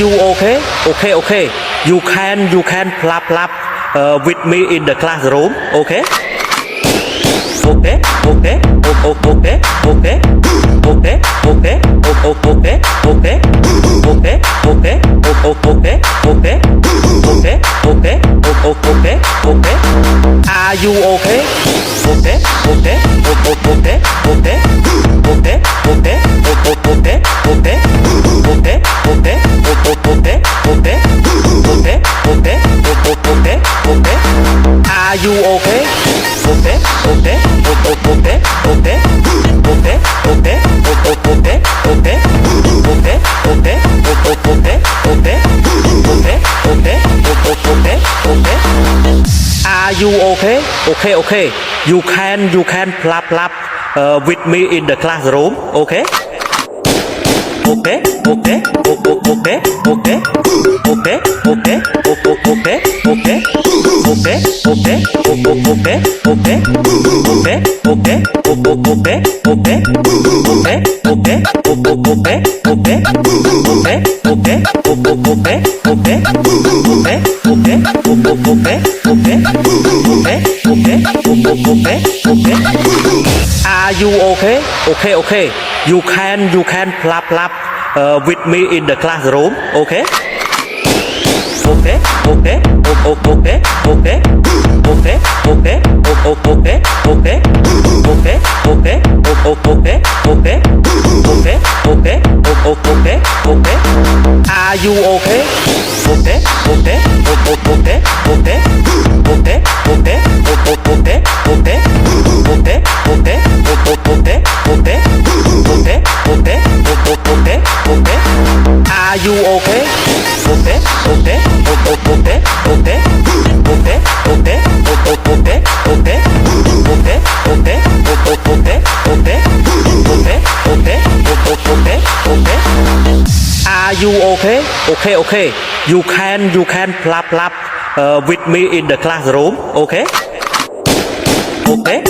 you okay? Okay. You can plap with me in the classroom. Okay. Okay. Are you okay? Are you okay? Are you okay? Okay. You can plap with me in the classroom. Okay. Okay. Are you okay? Okay. You can plap with me in the classroom. Okay. Okay. Are you okay? Are you okay? Are you okay? Okay. You can plap with me in the classroom. Okay. Okay.